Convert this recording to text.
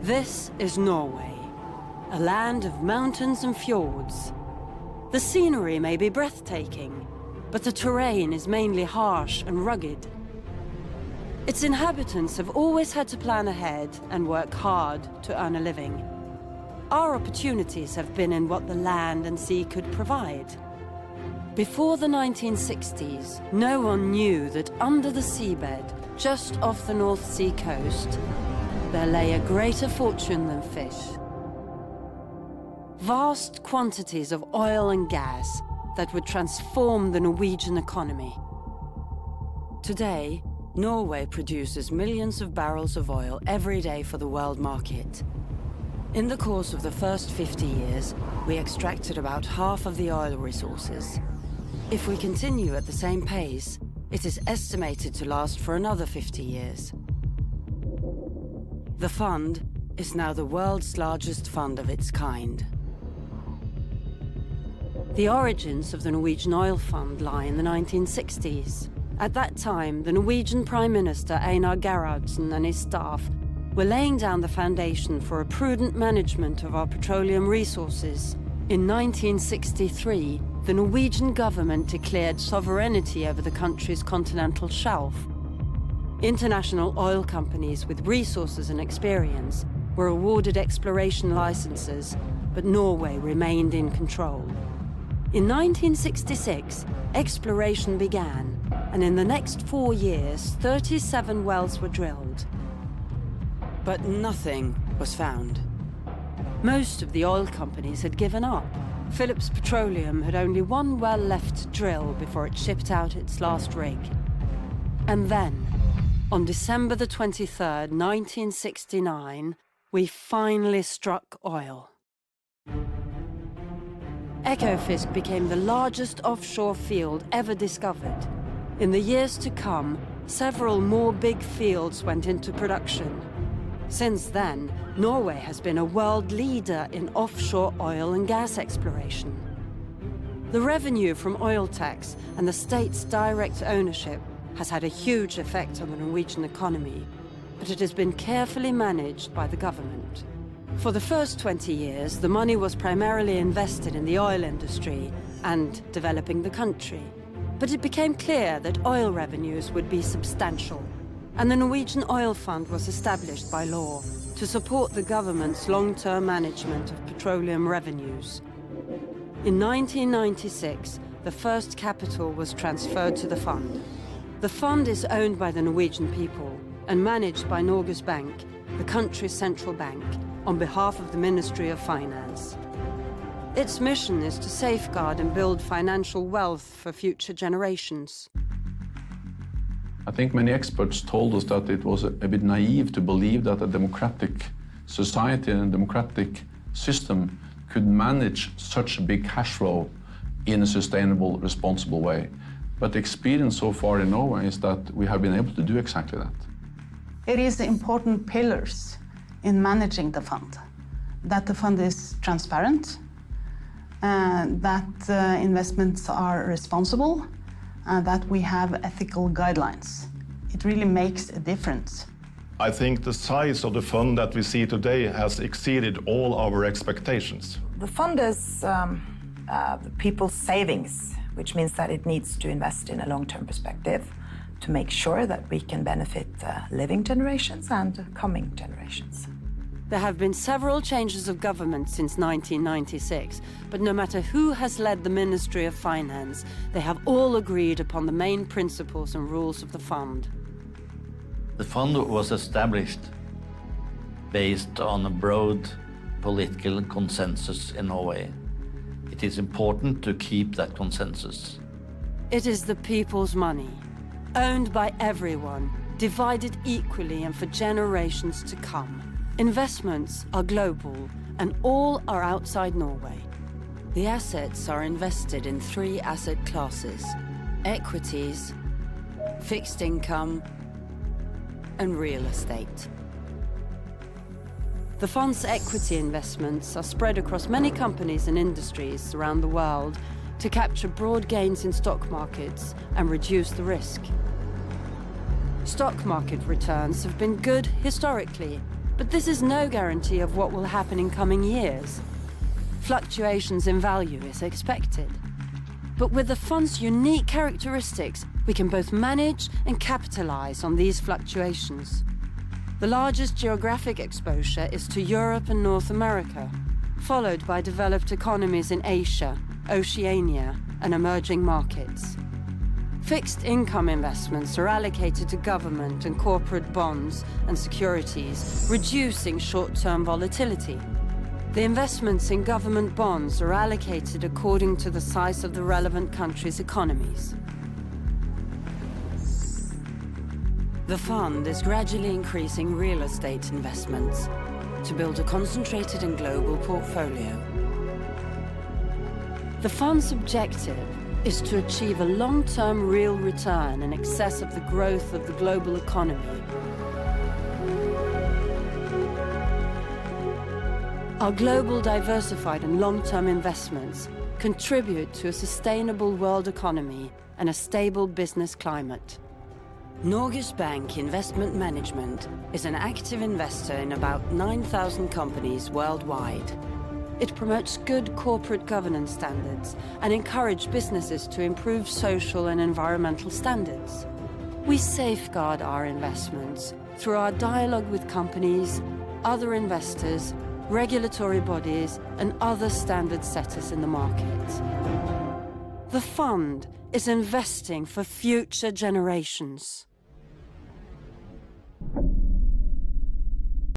This is Norway, a land of mountains and fjords. The scenery may be breathtaking, but the terrain is mainly harsh and rugged. Its inhabitants have always had to plan ahead and work hard to earn a living. Our opportunities have been in what the land and sea could provide. Before the 1960s, no one knew that under the seabed, just off the North Sea coast, there lay a greater fortune than fish. Vast quantities of oil and gas that would transform the Norwegian economy. Today, Norway produces millions of barrels of oil every day for the world market. In the course of the first 50 years, we extracted about half of the oil resources. If we continue at the same pace, it is estimated to last for another 50 years. The fund is now the world's largest fund of its kind. The origins of the Norwegian Oil Fund lie in the 1960s. At that time, the Norwegian Prime Minister Einar Gerhardsen and his staff were laying down the foundation for a prudent management of our petroleum resources. In 1963, the Norwegian government declared sovereignty over the country's continental shelf. International oil companies with resources and experience were awarded exploration licenses, but Norway remained in control. In 1966, exploration began, and in the next 4 years, 37 wells were drilled. But nothing was found. Most of the oil companies had given up. Phillips Petroleum had only one well left to drill before it shipped out its last rig. And then, on December the 23rd, 1969, we finally struck oil. Ekofisk became the largest offshore field ever discovered. In the years to come, several more big fields went into production. Since then, Norway has been a world leader in offshore oil and gas exploration. The revenue from oil tax and the state's direct ownership has had a huge effect on the Norwegian economy, but it has been carefully managed by the government. For the first 20 years, the money was primarily invested in the oil industry and developing the country. But it became clear that oil revenues would be substantial, and the Norwegian Oil Fund was established by law to support the government's long-term management of petroleum revenues. In 1996, the first capital was transferred to the fund. The fund is owned by the Norwegian people and managed by Norges Bank, the country's central bank, on behalf of the Ministry of Finance. Its mission is to safeguard and build financial wealth for future generations. I think many experts told us that it was a bit naive to believe that a democratic society and a democratic system could manage such a big cash flow in a sustainable, responsible way. But the experience so far in Norway is that we have been able to do exactly that. It is the important pillars in managing the fund. That the fund is transparent, that investments are responsible, that we have ethical guidelines. It really makes a difference. I think the size of the fund that we see today has exceeded all our expectations. The fund is the people's savings, which means that it needs to invest in a long-term perspective to make sure that we can benefit living generations and coming generations. There have been several changes of government since 1996, but no matter who has led the Ministry of Finance, they have all agreed upon the main principles and rules of the fund. The fund was established based on a broad political consensus in Norway. It is important to keep that consensus. It is the people's money, owned by everyone, divided equally and for generations to come. Investments are global, and all are outside Norway. The assets are invested in 3 asset classes: equities, fixed income, and real estate. The fund's equity investments are spread across many companies and industries around the world to capture broad gains in stock markets and reduce the risk. Stock market returns have been good historically, but this is no guarantee of what will happen in coming years. Fluctuations in value is expected. But with the fund's unique characteristics, we can both manage and capitalize on these fluctuations. The largest geographic exposure is to Europe and North America, followed by developed economies in Asia, Oceania, and emerging markets. Fixed income investments are allocated to government and corporate bonds and securities, reducing short-term volatility. The investments in government bonds are allocated according to the size of the relevant country's economies. The fund is gradually increasing real estate investments to build a concentrated and global portfolio. The fund's objective is to achieve a long-term real return in excess of the growth of the global economy. Our global, diversified and long-term investments contribute to a sustainable world economy and a stable business climate. Norges Bank Investment Management is an active investor in about 9,000 companies worldwide. It promotes good corporate governance standards and encourages businesses to improve social and environmental standards. We safeguard our investments through our dialogue with companies, other investors, regulatory bodies, and other standard setters in the market. The fund is investing for future generations.